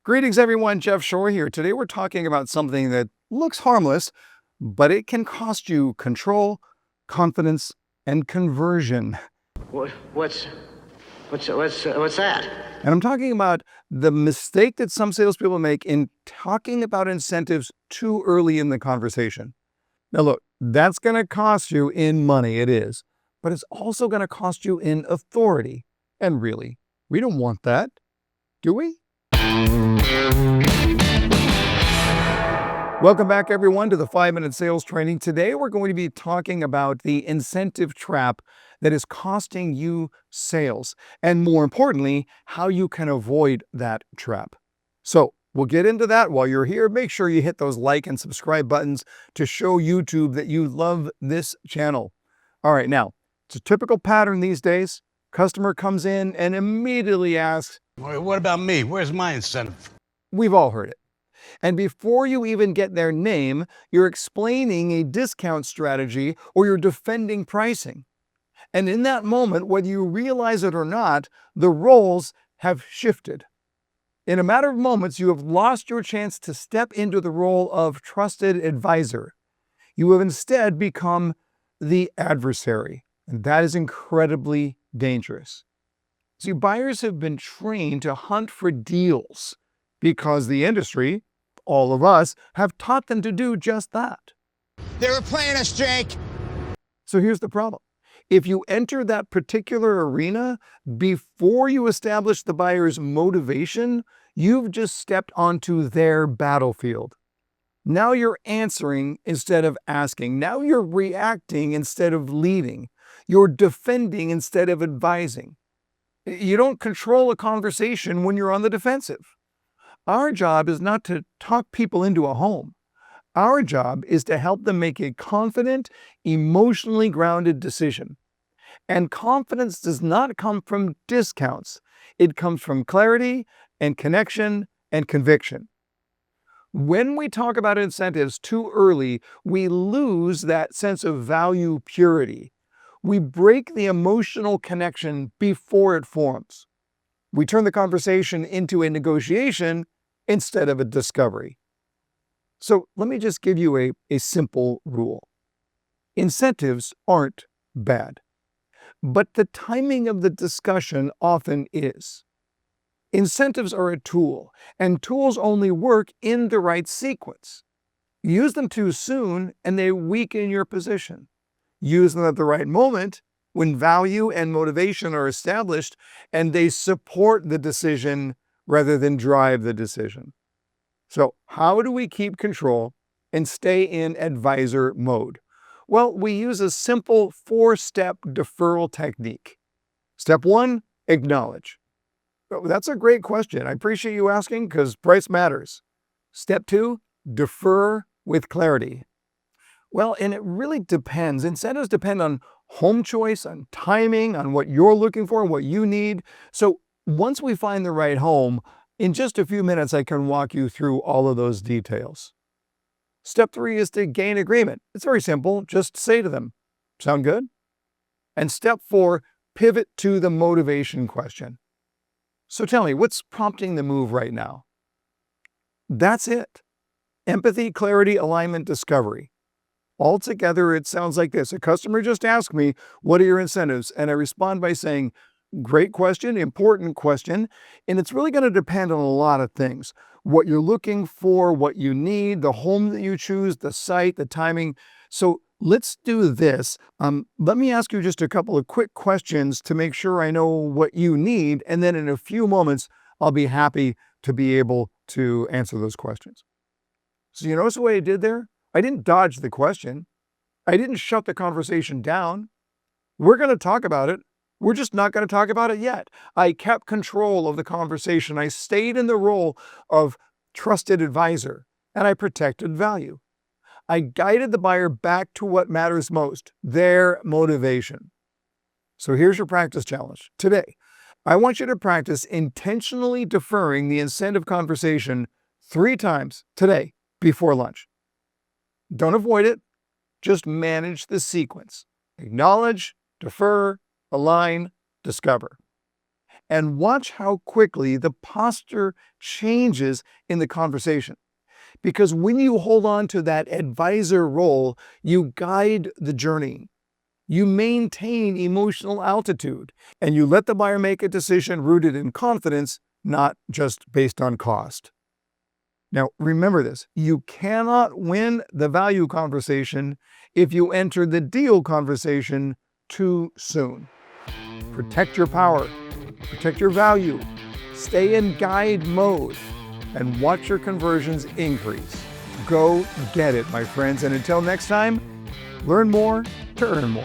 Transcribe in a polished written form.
Greetings, everyone. Jeff Shore here. Today we're talking about something that looks harmless, but it can cost you control, confidence, and conversion. What, what's what's that? And I'm talking about the mistake that some salespeople make in talking about incentives too early in the conversation. Now, look, that's going to cost you in money. It is. But it's also going to cost you in authority. And really, we don't want that, do we? Welcome back, everyone, to the 5-Minute Sales Training. Today, we're going to be talking about the incentive trap that is costing you sales, and more importantly, how you can avoid that trap. So we'll get into that. While you're here, make sure you hit those like and subscribe buttons to show YouTube that you love this channel. All right, now, it's a typical pattern these days. Customer comes in and immediately asks, What about me? Where's my incentive? we've all heard it. And before you even get their name, you're explaining a discount strategy or you're defending pricing. And in that moment, whether you realize it or not, the roles have shifted. In a matter of moments, you have lost your chance to step into the role of trusted advisor. You have instead become the adversary, and that is incredibly dangerous. See, buyers have been trained to hunt for deals because the industry, all of us, have taught them to do just that. They were playing us, Jake. So here's the problem. If you enter that particular arena before you establish the buyer's motivation, you've just stepped onto their battlefield. Now you're answering instead of asking. Now you're reacting instead of leading. You're defending instead of advising. You don't control a conversation when you're on the defensive. Our job is not to talk people into a home. Our job is to help them make a confident, emotionally grounded decision. And confidence does not come from discounts. It comes from clarity and connection and conviction. When we talk about incentives too early, we lose that sense of value purity. We break the emotional connection before it forms. We turn the conversation into a negotiation instead of a discovery. So let me just give you a simple rule. Incentives aren't bad, but the timing of the discussion often is. Incentives are a tool, and tools only work in the right sequence. Use them too soon, and they weaken your position. Use them at the right moment, when value and motivation are established, and they support the decision rather than drive the decision. So how do we keep control and stay in advisor mode? Well, we use a simple 4-step deferral technique. Step 1, acknowledge. Oh, that's a great question. I appreciate you asking because price matters. Step 2, defer with clarity. Well, and it really depends. Incentives depend on home choice, on timing, on what you're looking for, what you need. So once we find the right home, in just a few minutes, I can walk you through all of those details. Step 3 is to gain agreement. It's very simple. Just say to them, sound good? And step 4, pivot to the motivation question. So tell me, what's prompting the move right now? That's it. Empathy, clarity, alignment, discovery. Altogether, it sounds like this. A customer just asked me, what are your incentives? And I respond by saying, great question, important question. And it's really going to depend on a lot of things. What you're looking for, what you need, the home that you choose, the site, the timing. So let's do this. Let me ask you just a couple of quick questions to make sure I know what you need. And then in a few moments, I'll be happy to be able to answer those questions. So you notice what I did there? I didn't dodge the question. I didn't shut the conversation down. We're going to talk about it. We're just not going to talk about it yet. I kept control of the conversation. I stayed in the role of trusted advisor, and I protected value. I guided the buyer back to what matters most, their motivation. So here's your practice challenge. Today, I want you to practice intentionally deferring the incentive conversation 3 times today before lunch. Don't avoid it. Just manage the sequence. Acknowledge, defer, align, discover. and watch how quickly the posture changes in the conversation. Because when you hold on to that advisor role, you guide the journey. You maintain emotional altitude, and you let the buyer make a decision rooted in confidence, not just based on cost. Now, remember this, you cannot win the value conversation if you enter the deal conversation too soon. Protect your power, protect your value, stay in guide mode, and watch your conversions increase. Go get it, my friends, and until next time, learn more to earn more.